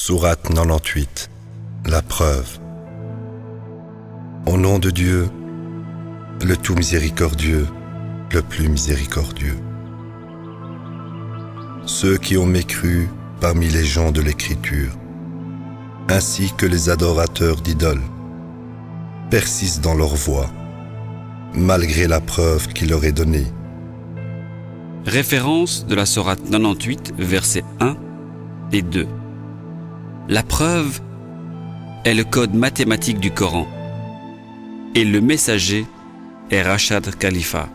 Sourate 98. La preuve. Au nom de Dieu, le tout miséricordieux, le plus miséricordieux. Ceux qui ont mécru parmi les gens de l'Écriture, ainsi que les adorateurs d'idoles, persistent dans leur voie, malgré la preuve qui leur est donnée. Référence de la Sourate 98, versets 1 et 2. La preuve est le code mathématique du Coran et le messager est Rachad Khalifa.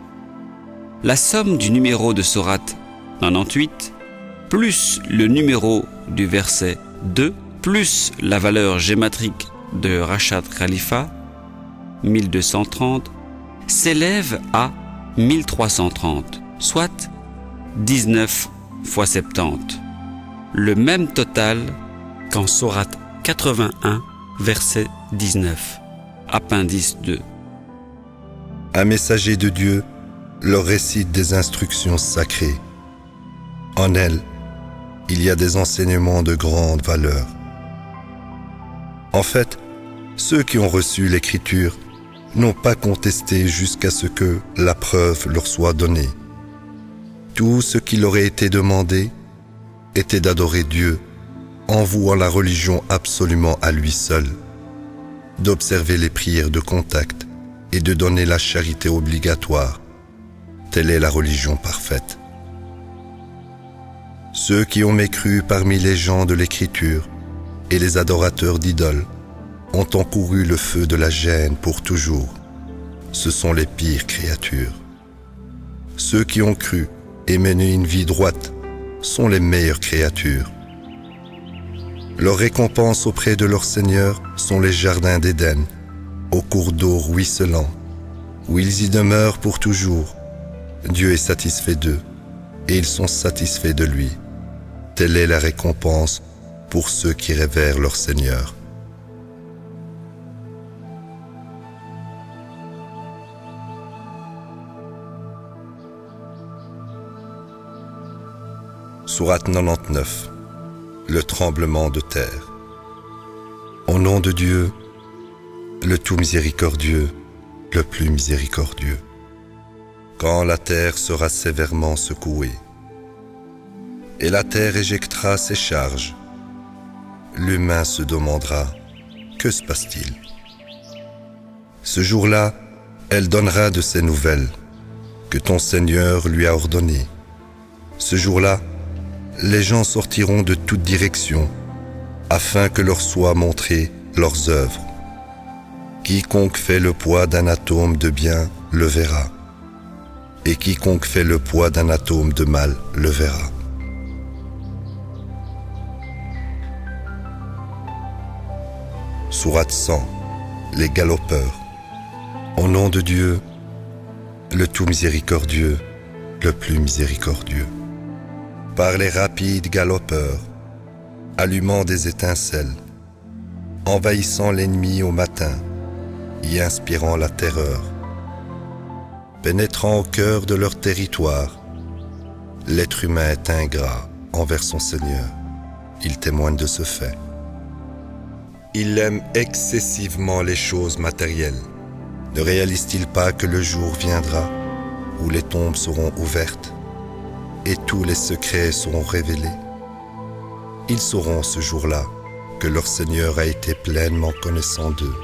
La somme du numéro de Sourate 98 plus le numéro du verset 2 plus la valeur gématrique de Rachad Khalifa, 1230, s'élève à 1330, soit 19 fois 70. Le même total qu'en Sourate 81, verset 19, appendice 2. Un messager de Dieu leur récite des instructions sacrées. En elles, il y a des enseignements de grande valeur. En fait, ceux qui ont reçu l'Écriture n'ont pas contesté jusqu'à ce que la preuve leur soit donnée. Tout ce qui leur a été demandé était d'adorer Dieu en vouant la religion absolument à lui seul, d'observer les prières de contact et de donner la charité obligatoire. Telle est la religion parfaite. Ceux qui ont mécru parmi les gens de l'Écriture et les adorateurs d'idoles ont encouru le feu de la gêne pour toujours. Ce sont les pires créatures. Ceux qui ont cru et mené une vie droite sont les meilleures créatures. Leurs récompenses auprès de leur Seigneur sont les jardins d'Éden, aux cours d'eau ruisselants, où ils y demeurent pour toujours. Dieu est satisfait d'eux, et ils sont satisfaits de lui. Telle est la récompense pour ceux qui révèrent leur Seigneur. Sourate 99. Le tremblement de terre. Au nom de Dieu, le tout miséricordieux, le plus miséricordieux. Quand la terre sera sévèrement secouée, et la terre éjectera ses charges, l'humain se demandera, que se passe-t-il? Ce jour-là, elle donnera de ses nouvelles, que ton Seigneur lui a ordonnées. Ce jour-là, les gens sortiront de toutes directions, afin que leur soient montrées leurs œuvres. Quiconque fait le poids d'un atome de bien le verra, et quiconque fait le poids d'un atome de mal le verra. Sourate 100. Les galopeurs. Au nom de Dieu, le tout miséricordieux, le plus miséricordieux. Par les rapides galopeurs, allumant des étincelles, envahissant l'ennemi au matin, y inspirant la terreur, pénétrant au cœur de leur territoire, l'être humain est ingrat envers son Seigneur. Il témoigne de ce fait. Il aime excessivement les choses matérielles. Ne réalise-t-il pas que le jour viendra où les tombes seront ouvertes et tous les secrets seront révélés? Ils sauront ce jour-là que leur Seigneur a été pleinement connaissant d'eux.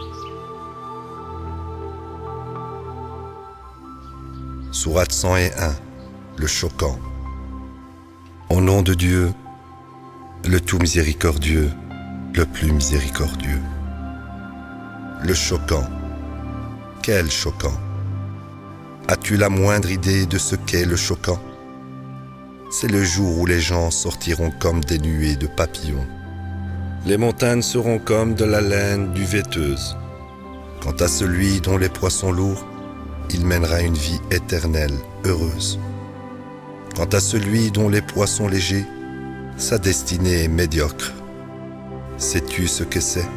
Sourate 101. Le choquant. Au nom de Dieu, le tout miséricordieux, le plus miséricordieux. Le choquant. Quel choquant? As-tu la moindre idée de ce qu'est le choquant? C'est le jour où les gens sortiront comme des nuées de papillons. Les montagnes seront comme de la laine duvéteuse. Quant à celui dont les poids sont lourds, il mènera une vie éternelle, heureuse. Quant à celui dont les poids sont légers, sa destinée est médiocre. Sais-tu ce que c'est?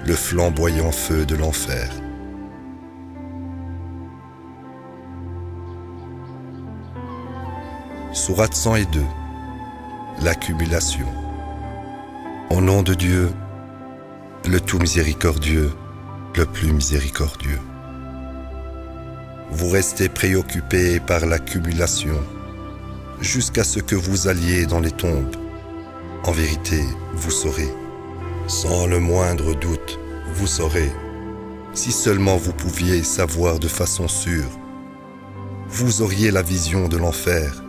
Le flamboyant feu de l'enfer. Sourate 102. L'accumulation. Au nom de Dieu, le tout miséricordieux, le plus miséricordieux. Vous restez préoccupés par l'accumulation jusqu'à ce que vous alliez dans les tombes. En vérité, vous saurez, sans le moindre doute, vous saurez, si seulement vous pouviez savoir de façon sûre. Vous auriez la vision de l'enfer,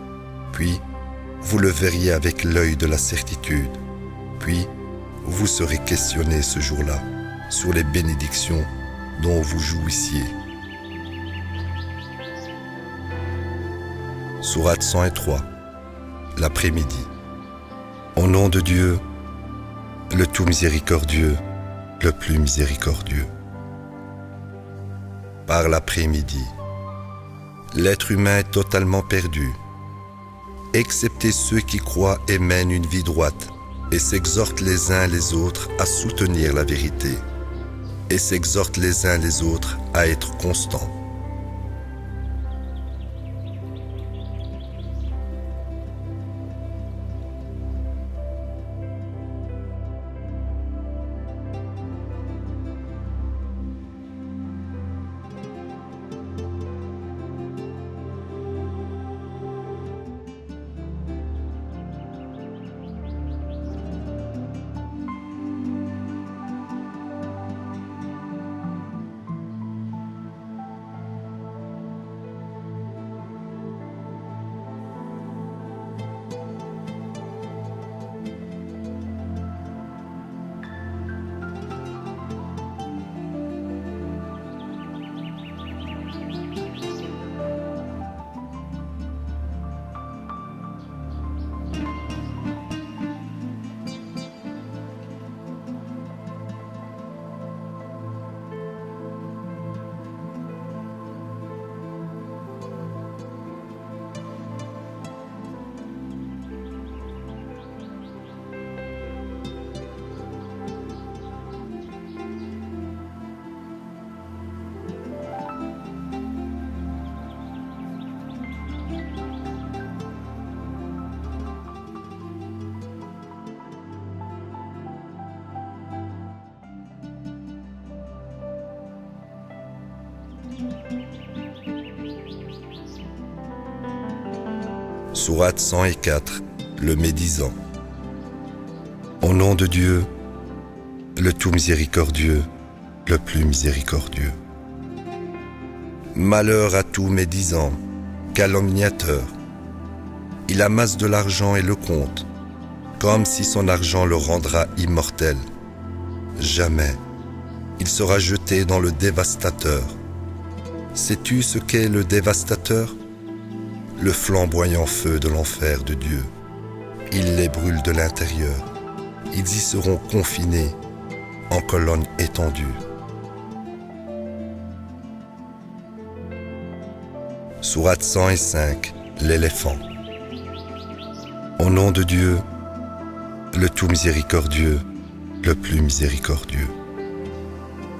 puis vous le verriez avec l'œil de la certitude, puis vous serez questionné ce jour-là sur les bénédictions dont vous jouissiez. Sourate 103, l'après-midi. Au nom de Dieu, le tout miséricordieux, le plus miséricordieux. Par l'après-midi, l'être humain est totalement perdu, excepté ceux qui croient et mènent une vie droite, et s'exhortent les uns les autres à soutenir la vérité, et s'exhortent les uns les autres à être constants. Sourate 104, le médisant. Au nom de Dieu, le tout miséricordieux, le plus miséricordieux. Malheur à tout médisant, calomniateur. Il amasse de l'argent et le compte, comme si son argent le rendra immortel. Jamais. Il sera jeté dans le dévastateur. Sais-tu ce qu'est le dévastateur ? Le flamboyant feu de l'enfer de Dieu. Il les brûle de l'intérieur. Ils y seront confinés en colonnes étendues. Sourate 105, l'éléphant. Au nom de Dieu, le tout miséricordieux, le plus miséricordieux.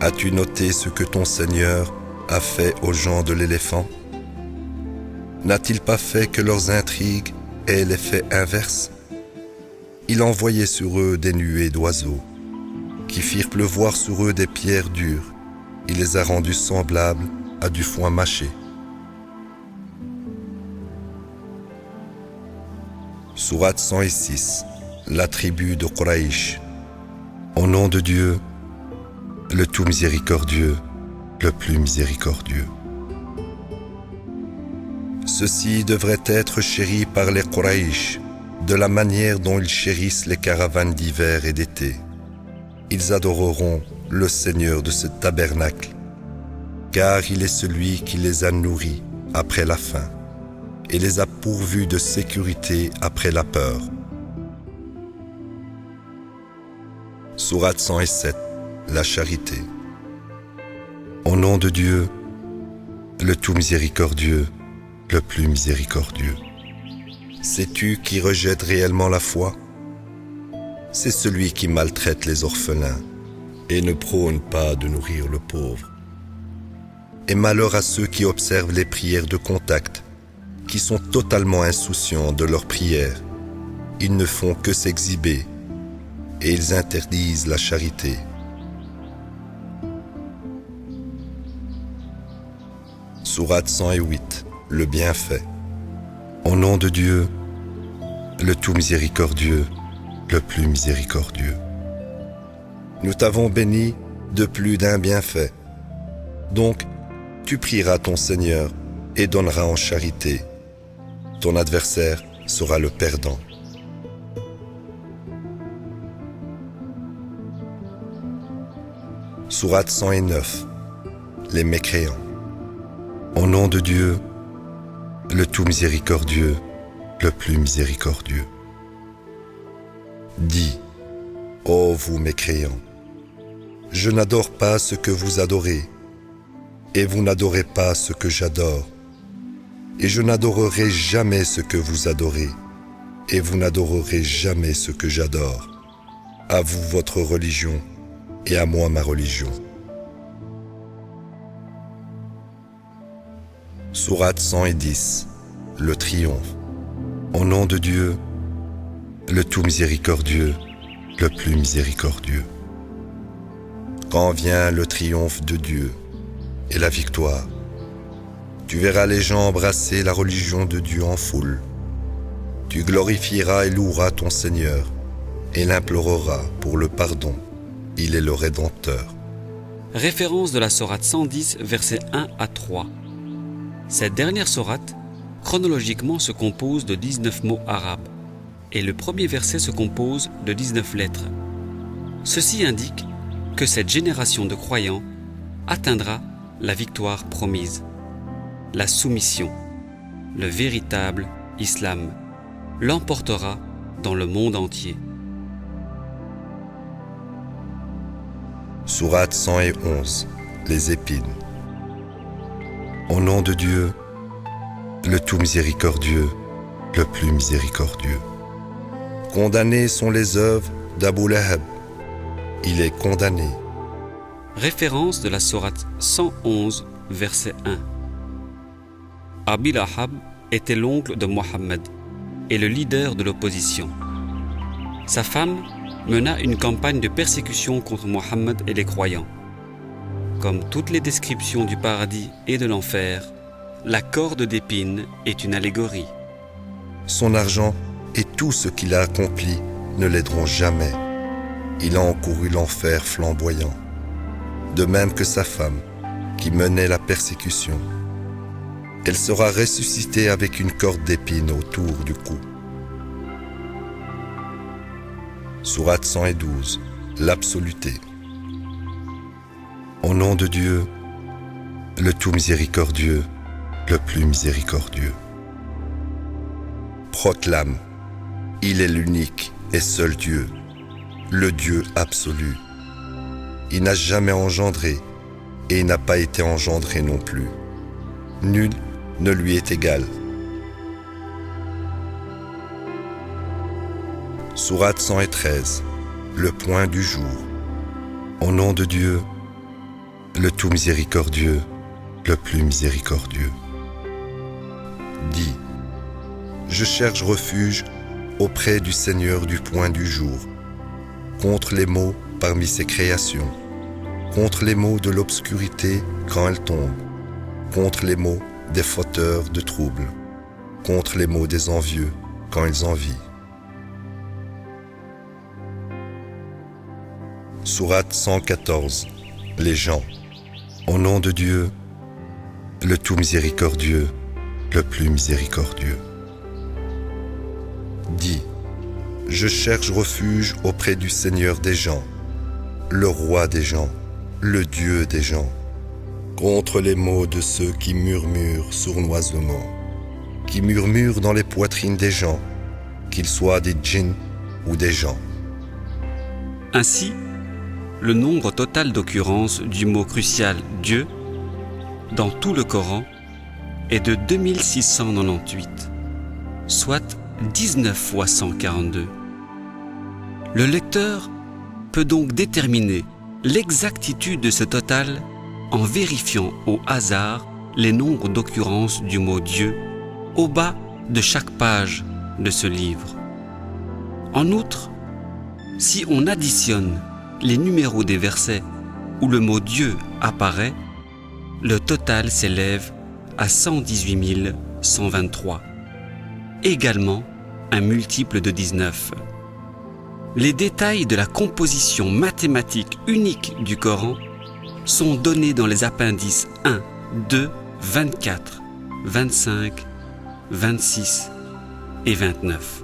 As-tu noté ce que ton Seigneur a fait aux gens de l'éléphant ? N'a-t-il pas fait que leurs intrigues aient l'effet inverse ? Il envoyait sur eux des nuées d'oiseaux, qui firent pleuvoir sur eux des pierres dures. Il les a rendus semblables à du foin mâché. Sourate 106, la tribu de Quraïsh. Au nom de Dieu, le tout miséricordieux, le plus miséricordieux. Ceux-ci devraient être chéris par les Quraïsh, de la manière dont ils chérissent les caravanes d'hiver et d'été. Ils adoreront le Seigneur de ce tabernacle, car il est celui qui les a nourris après la faim et les a pourvus de sécurité après la peur. Sourate 107, la charité. Au nom de Dieu, le tout miséricordieux, le plus miséricordieux. Sais-tu qui rejette réellement la foi ? C'est celui qui maltraite les orphelins et ne prône pas de nourrir le pauvre. Et malheur à ceux qui observent les prières de contact, qui sont totalement insouciants de leurs prières. Ils ne font que s'exhiber et ils interdisent la charité. Sourate 108, le bienfait. Au nom de Dieu, le tout miséricordieux, le plus miséricordieux. Nous t'avons béni de plus d'un bienfait. Donc, tu prieras ton Seigneur et donneras en charité. Ton adversaire sera le perdant. Sourate 109, les mécréants. Au nom de Dieu, le tout miséricordieux, le plus miséricordieux. Dis, ô vous mécréants, je n'adore pas ce que vous adorez, et vous n'adorez pas ce que j'adore, et je n'adorerai jamais ce que vous adorez, et vous n'adorerez jamais ce que j'adore. À vous votre religion, et à moi ma religion. Sourate 110, le triomphe. Au nom de Dieu, le tout miséricordieux, le plus miséricordieux. Quand vient le triomphe de Dieu et la victoire, tu verras les gens embrasser la religion de Dieu en foule. Tu glorifieras et loueras ton Seigneur et l'imploreras pour le pardon. Il est le Rédempteur. Référence de la sourate 110, versets 1 à 3. Cette dernière sourate, chronologiquement, se compose de 19 mots arabes, et le premier verset se compose de 19 lettres. Ceci indique que cette génération de croyants atteindra la victoire promise, la soumission, le véritable islam, l'emportera dans le monde entier. Sourate 111, les épines. Au nom de Dieu, le tout miséricordieux, le plus miséricordieux. Condamnées sont les œuvres d'Abu Lahab. Il est condamné. Référence de la sourate 111, verset 1. Abi Lahab était l'oncle de Mohammed et le leader de l'opposition. Sa femme mena une campagne de persécution contre Mohammed et les croyants. Comme toutes les descriptions du paradis et de l'enfer, la corde d'épines est une allégorie. Son argent et tout ce qu'il a accompli ne l'aideront jamais. Il a encouru l'enfer flamboyant, de même que sa femme, qui menait la persécution. Elle sera ressuscitée avec une corde d'épines autour du cou. Sourate 112, l'absoluté. Au nom de Dieu, le tout miséricordieux, le plus miséricordieux. Proclame, il est l'unique et seul Dieu, le Dieu absolu. Il n'a jamais engendré et il n'a pas été engendré non plus. Nul ne lui est égal. Sourate 113, le point du jour. Au nom de Dieu, le tout miséricordieux, le plus miséricordieux. Dis, je cherche refuge auprès du Seigneur du point du jour, contre les maux parmi ses créations, contre les maux de l'obscurité quand elle tombe, contre les maux des fauteurs de troubles, contre les maux des envieux quand ils envient. Sourate 114, les gens. Au nom de Dieu, le tout miséricordieux, le plus miséricordieux. Dis, je cherche refuge auprès du Seigneur des gens, le roi des gens, le Dieu des gens, contre les maux de ceux qui murmurent sournoisement, qui murmurent dans les poitrines des gens, qu'ils soient des djinns ou des gens. Ainsi, le nombre total d'occurrences du mot crucial « Dieu » dans tout le Coran est de 2698, soit 19 fois 142. Le lecteur peut donc déterminer l'exactitude de ce total en vérifiant au hasard les nombres d'occurrences du mot « Dieu » au bas de chaque page de ce livre. En outre, Si on additionne les numéros des versets où le mot Dieu apparaît, le total s'élève à 118 123, également un multiple de 19. Les détails de la composition mathématique unique du Coran sont donnés dans les appendices 1, 2, 24, 25, 26 et 29.